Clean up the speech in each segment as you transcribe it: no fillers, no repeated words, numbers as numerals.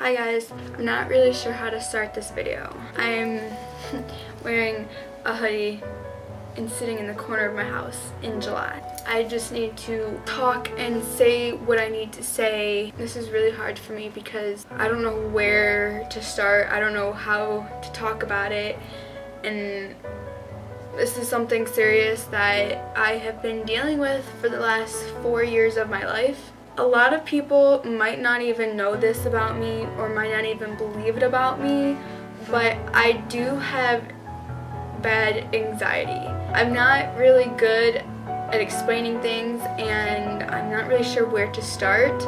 Hi guys, I'm not really sure how to start this video. I'm wearing a hoodie and sitting in the corner of my house in July. I just need to talk and say what I need to say. This is really hard for me because I don't know where to start. I don't know how to talk about it, and this is something serious that I have been dealing with for the last 4 years of my life. A lot of people might not even know this about me or might not even believe it about me, but I do have bad anxiety. I'm not really good at explaining things and I'm not really sure where to start,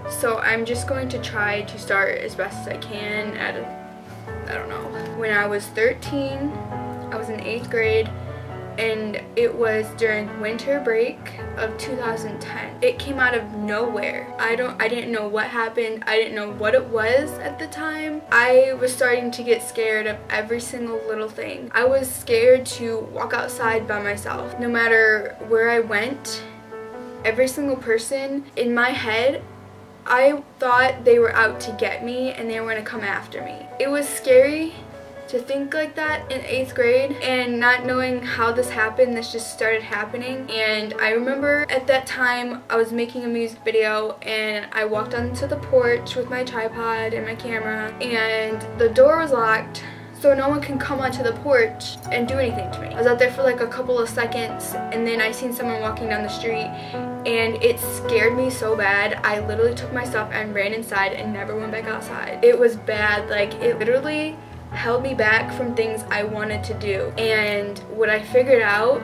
so I'm just going to try to start as best as I can at I don't know. When I was 13, I was in 8th grade, and it was during winter break of 2010. It came out of nowhere. I didn't know what happened. I didn't know what it was at the time. I was starting to get scared of every single little thing. I was scared to walk outside by myself. No matter where I went, every single person in my head, I thought they were out to get me and they were gonna come after me. It was scary to think like that in 8th grade, and not knowing how this happened, this just started happening. And I remember at that time I was making a music video and I walked onto the porch with my tripod and my camera, and the door was locked so no one can come onto the porch and do anything to me. I was out there for like a couple of seconds and then I seen someone walking down the street and it scared me so bad. I literally took my stuff and ran inside and never went back outside. It was bad. Like, it literally held me back from things I wanted to do. And what I figured out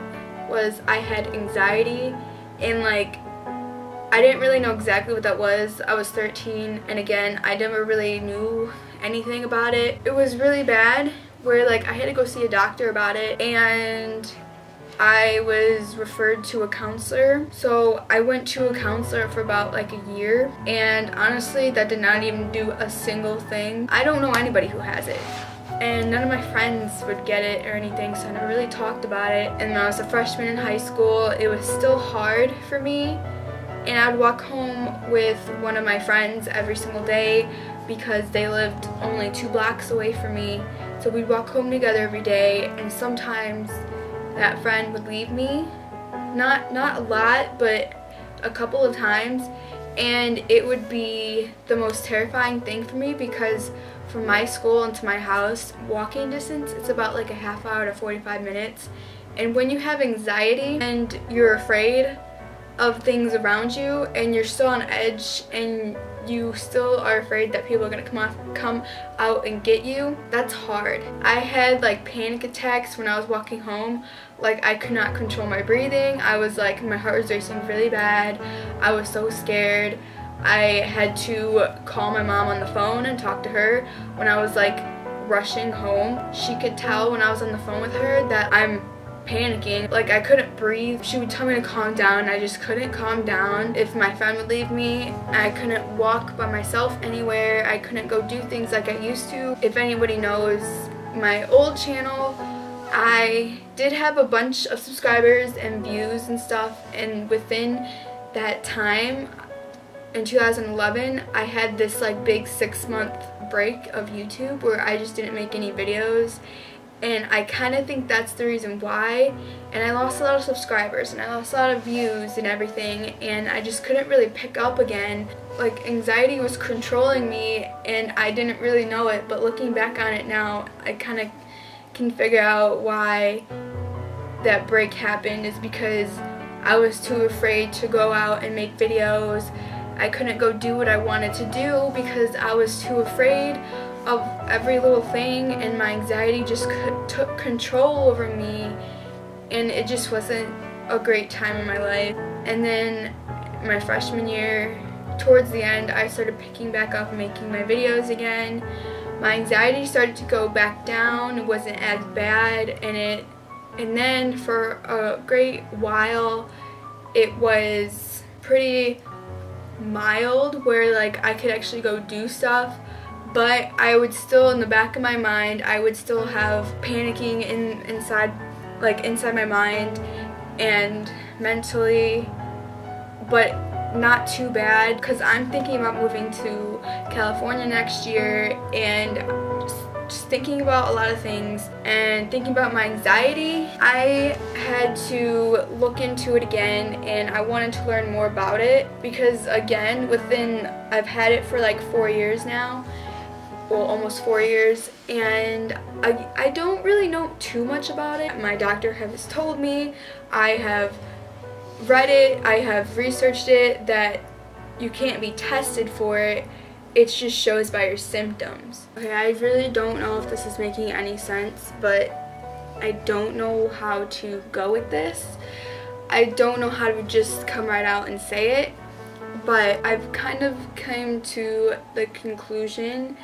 was I had anxiety, and like, I didn't really know exactly what that was. I was 13, and again, I never really knew anything about it. It was really bad where like I had to go see a doctor about it, and I was referred to a counselor. So I went to a counselor for about like a year, and honestly that did not even do a single thing. I don't know anybody who has it, and none of my friends would get it or anything, so I never really talked about it. And when I was a freshman in high school, it was still hard for me, and I would walk home with one of my friends every single day because they lived only 2 blocks away from me. So we'd walk home together every day, and sometimes that friend would leave me. Not a lot, but a couple of times, and it would be the most terrifying thing for me because from my school into my house, walking distance, it's about like a half hour to 45 minutes. And when you have anxiety and you're afraid of things around you and you're still on edge and you still are afraid that people are gonna come out and get you, that's hard. I had like panic attacks when I was walking home. Like, I could not control my breathing. I was like, my heart was racing really bad. I was so scared. I had to call my mom on the phone and talk to her when I was like rushing home. She could tell when I was on the phone with her that I'm panicking. Like, I couldn't breathe. She would tell me to calm down. I just couldn't calm down. If my friend would leave me, I couldn't walk by myself anywhere. I couldn't go do things like I used to. If anybody knows my old channel, I did have a bunch of subscribers and views and stuff, and within that time in 2011 I had this like big 6-month break of YouTube where I just didn't make any videos, and I kind of think that's the reason why. And I lost a lot of subscribers and I lost a lot of views and everything, and I just couldn't really pick up again. Like, anxiety was controlling me and I didn't really know it, but looking back on it now, I kind of can figure out why that break happened. Is because I was too afraid to go out and make videos. I couldn't go do what I wanted to do because I was too afraid of every little thing, and my anxiety just took control over me, and it just wasn't a great time in my life. And then my freshman year, towards the end, I started picking back up and making my videos again. My anxiety started to go back down. It wasn't as bad, and then for a great while it was pretty mild where like I could actually go do stuff, but I would still, in the back of my mind, I would still have panicking inside my mind and mentally. But not too bad because I'm thinking about moving to California next year, and just thinking about a lot of things and thinking about my anxiety. I had to look into it again, and I wanted to learn more about it because, again, I've had it for like 4 years now, well, almost 4 years, and I don't really know too much about it. My doctor has told me, I have read it, I have researched it, that you can't be tested for it. It just shows by your symptoms. Okay, I really don't know if this is making any sense, but I don't know how to go with this. I don't know how to just come right out and say it, but I've kind of come to the conclusion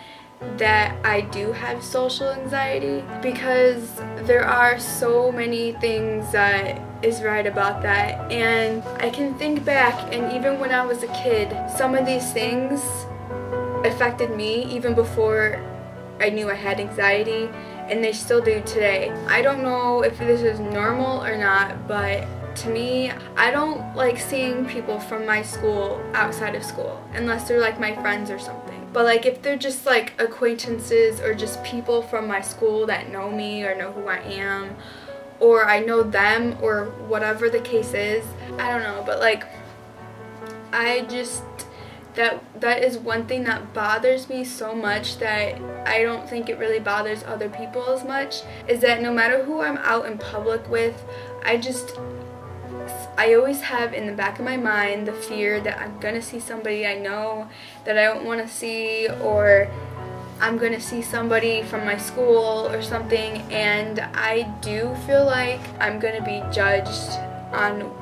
that I do have social anxiety because there are so many things that is right about that, and I can think back, and even when I was a kid, some of these things affected me even before I knew I had anxiety, and they still do today. I don't know if this is normal or not, but to me, I don't like seeing people from my school outside of school unless they're like my friends or something. But like if they're just like acquaintances or just people from my school that know me or know who I am, or I know them, or whatever the case is, I don't know, but like I just, that is one thing that bothers me so much that I don't think it really bothers other people as much, is that no matter who I'm out in public with, I always have in the back of my mind the fear that I'm gonna see somebody I know that I don't want to see, or I'm gonna see somebody from my school or something, and I do feel like I'm gonna be judged on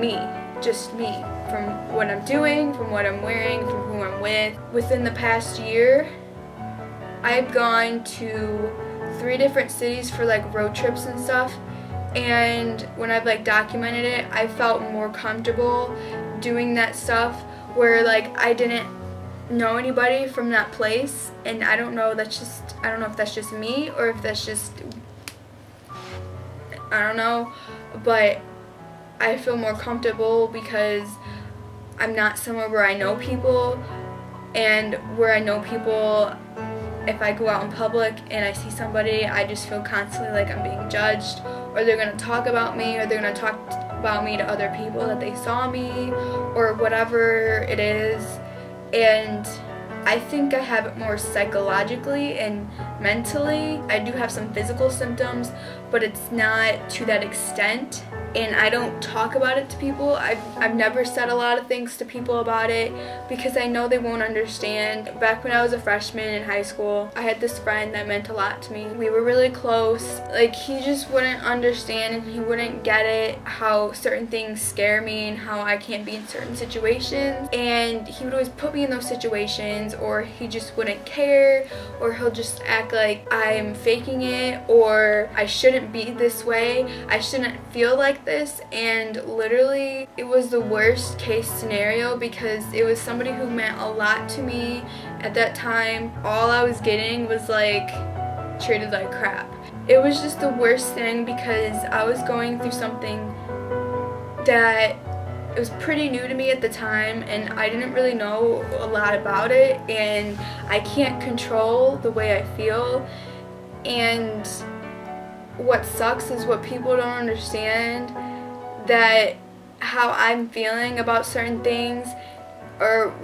me, just me, from what I'm doing, from what I'm wearing, from who I'm with. Within the past year, I've gone to 3 different cities for like road trips and stuff, and when I've like documented it, I felt more comfortable doing that stuff where like I didn't know anybody from that place, and I don't know if that's just me or if that's just, I don't know, but I feel more comfortable because I'm not somewhere where I know people, and where I know people, if I go out in public and I see somebody, I just feel constantly like I'm being judged, or they're going to talk about me, or they're going to talk about me to other people that they saw me, or whatever it is. And I think I have it more psychologically and mentally. I do have some physical symptoms, but it's not to that extent, and I don't talk about it to people. I've never said a lot of things to people about it because I know they won't understand. Back when I was a freshman in high school, I had this friend that meant a lot to me. We were really close. Like, he just wouldn't understand, and he wouldn't get it, how certain things scare me and how I can't be in certain situations, and he would always put me in those situations, or he just wouldn't care, or he'll just act like I'm faking it, or I shouldn't be this way, I shouldn't feel like this. And literally it was the worst case scenario because it was somebody who meant a lot to me at that time. All I was getting was like treated like crap. It was just the worst thing because I was going through something that it was pretty new to me at the time, and I didn't really know a lot about it, and I can't control the way I feel. And what sucks is what people don't understand, that how I'm feeling about certain things or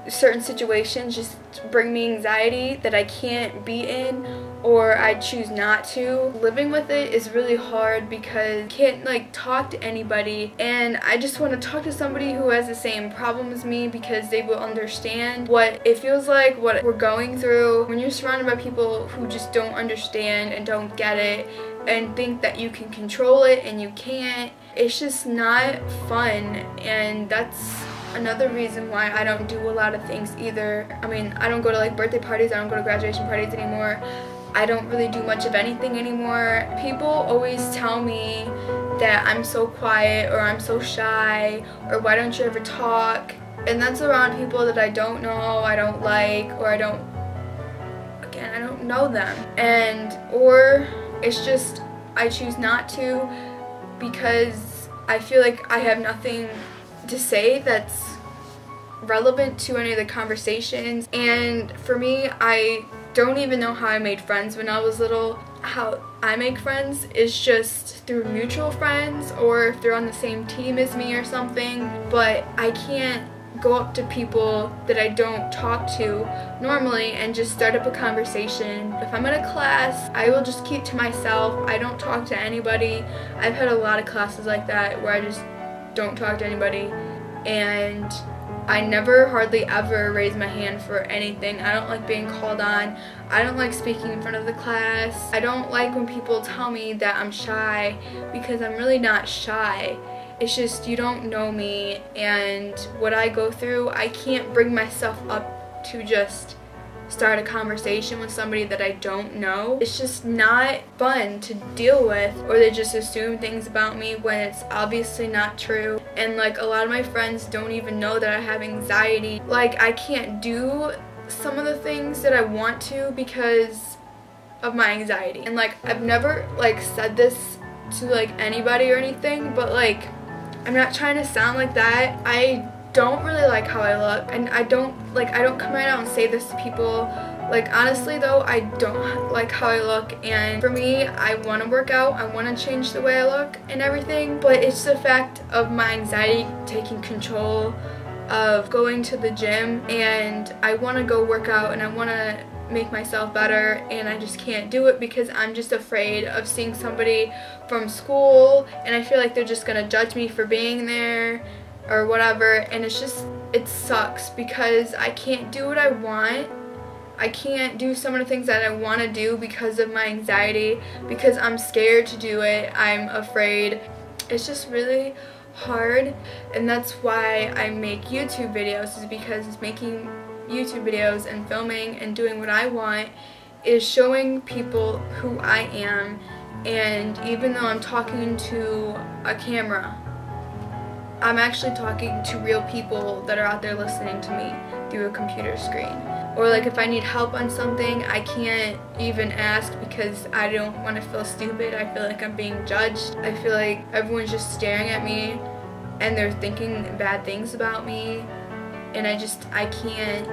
certain situations just bring me anxiety that I can't be in, or I choose not to. Living with it is really hard because I can't like talk to anybody, and I just want to talk to somebody who has the same problem as me because they will understand what it feels like, what we're going through. When you're surrounded by people who just don't understand and don't get it and think that you can control it and you can't, it's just not fun. And that's another reason why I don't do a lot of things either. I mean, I don't go to like birthday parties, I don't go to graduation parties anymore. I don't really do much of anything anymore. People always tell me that I'm so quiet, or I'm so shy, or why don't you ever talk? And that's around people that I don't know, I don't like, or I don't know them. Or it's just I choose not to because I feel like I have nothing to say that's relevant to any of the conversations. And for me, I don't even know how I made friends when I was little. How I make friends is just through mutual friends, or if they're on the same team as me or something. But I can't go up to people that I don't talk to normally and just start up a conversation. If I'm in a class, I will just keep to myself. I don't talk to anybody. I've had a lot of classes like that where I just don't talk to anybody, and I never hardly ever raise my hand for anything. I don't like being called on. I don't like speaking in front of the class. I don't like when people tell me that I'm shy, because I'm really not shy. It's just you don't know me and what I go through. I can't bring myself up to just start a conversation with somebody that I don't know. It's just not fun to deal with, or they just assume things about me when it's obviously not true. And like a lot of my friends don't even know that I have anxiety. Like I can't do some of the things that I want to because of my anxiety. And like I've never like said this to like anybody or anything, but like I'm not trying to sound like that. I don't really like how I look, and I don't come right out and say this to people. Like honestly though, I don't like how I look, and for me, I want to work out, I want to change the way I look and everything, but it's the fact of my anxiety taking control of going to the gym, and I want to go work out and I want to make myself better, and I just can't do it because I'm just afraid of seeing somebody from school and I feel like they're just gonna judge me for being there or whatever. And it's just, it sucks because I can't do what I want. I can't do some of the things that I want to do because of my anxiety, because I'm scared to do it. I'm afraid. It's just really hard, and that's why I make YouTube videos, is because it's making YouTube videos and filming and doing what I want is showing people who I am. And even though I'm talking to a camera, I'm actually talking to real people that are out there listening to me through a computer screen. Or like if I need help on something, I can't even ask because I don't want to feel stupid. I feel like I'm being judged. I feel like everyone's just staring at me and they're thinking bad things about me, and I can't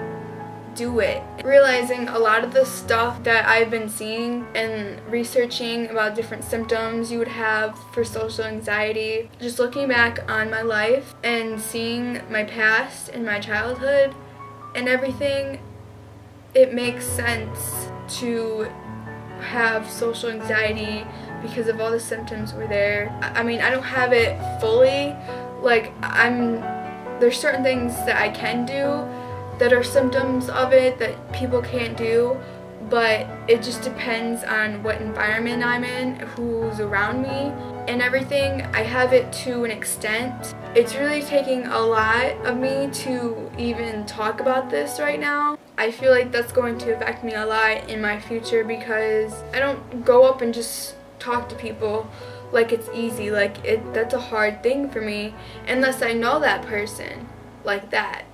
do it. Realizing a lot of the stuff that I've been seeing and researching about different symptoms you would have for social anxiety, just looking back on my life and seeing my past and my childhood and everything, it makes sense to have social anxiety because of all the symptoms were there. I mean, I don't have it fully. Like, there's certain things that I can do that are symptoms of it that people can't do, but it just depends on what environment I'm in, who's around me, and everything. I have it to an extent. It's really taking a lot of me to even talk about this right now. I feel like that's going to affect me a lot in my future because I don't go up and just talk to people like it's easy. Like that's a hard thing for me unless I know that person like that.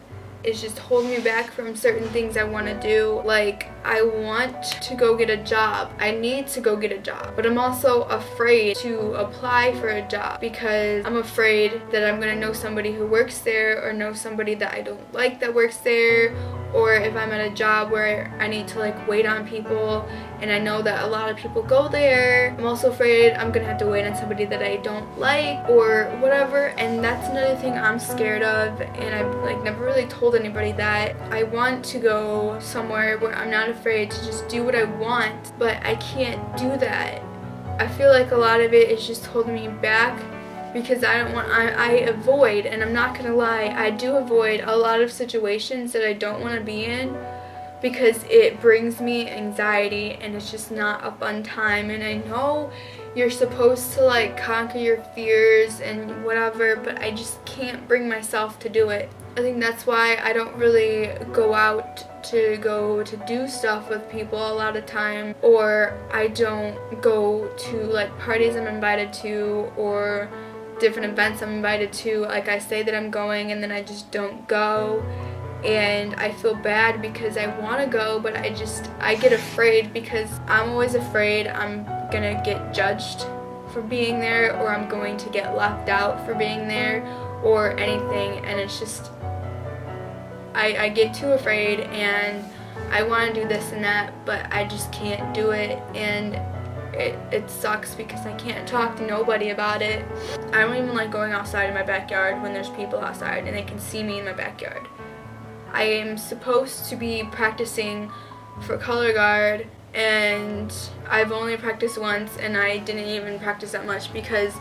It's just holding me back from certain things I want to do. Like, I want to go get a job. I need to go get a job. But I'm also afraid to apply for a job because I'm afraid that I'm going to know somebody who works there, or know somebody that I don't like that works there, or if I'm at a job where I need to like wait on people and I know that a lot of people go there, I'm also afraid I'm gonna have to wait on somebody that I don't like or whatever. And that's another thing I'm scared of, and I've like never really told anybody that. I want to go somewhere where I'm not afraid to just do what I want, but I can't do that. I feel like a lot of it is just holding me back because I avoid, and I'm not gonna lie, I do avoid a lot of situations that I don't want to be in because it brings me anxiety and it's just not a fun time. And I know you're supposed to like conquer your fears and whatever, but I just can't bring myself to do it. I think that's why I don't really go out to do stuff with people a lot of time, or I don't go to like parties I'm invited to or different events I'm invited to. Like, I say that I'm going and then I just don't go, and I feel bad because I want to go, but I get afraid because I'm always afraid I'm gonna get judged for being there, or I'm going to get left out for being there or anything. And it's just, I get too afraid and I want to do this and that, but I just can't do it, and it sucks because I can't talk to nobody about it. I don't even like going outside in my backyard when there's people outside and they can see me in my backyard. I am supposed to be practicing for color guard, and I've only practiced once, and I didn't even practice that much because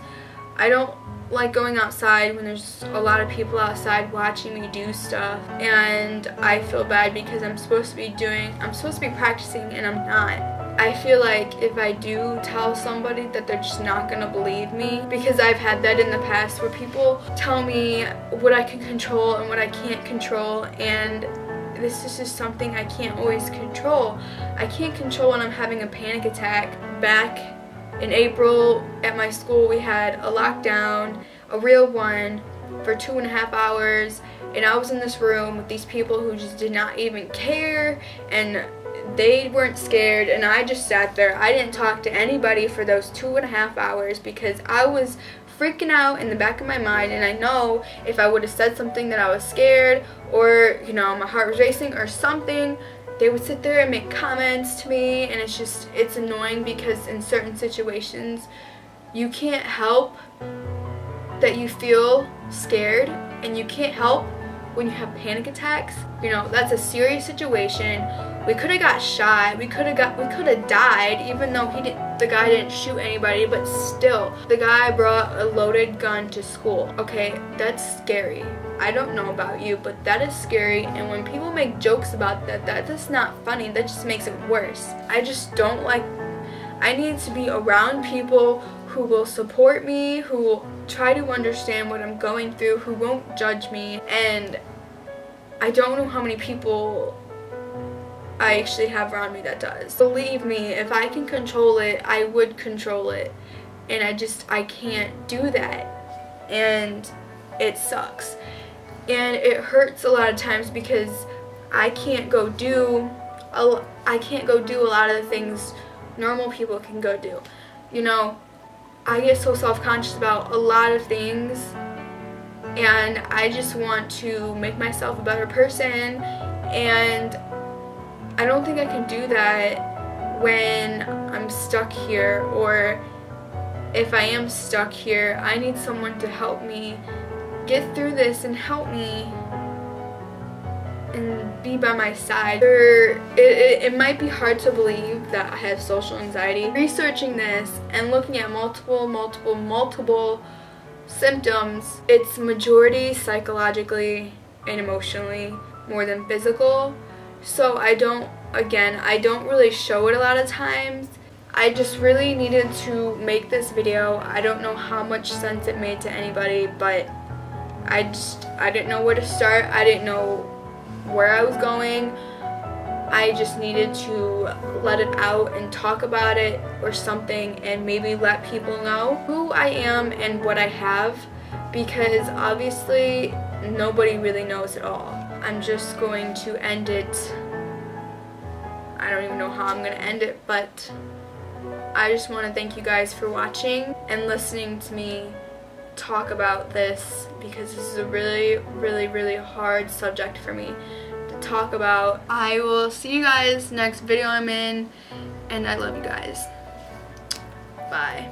I don't like going outside when there's a lot of people outside watching me do stuff, and I feel bad because I'm supposed to be practicing and I'm not. I feel like if I do tell somebody that they're just not gonna believe me, because I've had that in the past where people tell me what I can control and what I can't control, and this is just something I can't always control. I can't control when I'm having a panic attack. Back in April at my school, we had a lockdown, a real one, for 2.5 hours, and I was in this room with these people who just did not even care, and they weren't scared, and I just sat there. I didn't talk to anybody for those 2.5 hours because I was freaking out in the back of my mind, and I know if I would have said something that I was scared, or my heart was racing or something, they would sit there and make comments to me, and it's annoying because in certain situations you can't help that you feel scared, and you can't help when you have panic attacks. That's a serious situation. We could have got shot, we could have died, even though the guy didn't shoot anybody, but still, the guy brought a loaded gun to school. Okay, that's scary. I don't know about you, but that is scary, and when people make jokes about that's not funny. That just makes it worse. I just don't like, I need to be around people who will support me, who will try to understand what I'm going through, who won't judge me, and I don't know how many people I actually have around me that does. Believe me, if I can control it, I would control it, and I can't do that, and it sucks, and it hurts a lot of times because I can't go do a lot of the things normal people can go do. I get so self-conscious about a lot of things, and I just want to make myself a better person, and I don't think I can do that when I'm stuck here, or if I am stuck here, I need someone to help me get through this and help me and be by my side. It might be hard to believe that I have social anxiety. Researching this and looking at multiple symptoms, it's majority psychologically and emotionally more than physical. So I don't really show it a lot of times. I just really needed to make this video. I don't know how much sense it made to anybody, but I didn't know where to start. I didn't know where I was going. I just needed to let it out and talk about it or something, and maybe let people know who I am and what I have, because obviously nobody really knows it all. I'm just going to end it. I don't even know how I'm going to end it, but I just want to thank you guys for watching and listening to me talk about this, because this is a really hard subject for me to talk about. I will see you guys next video I'm in, and I love you guys. Bye.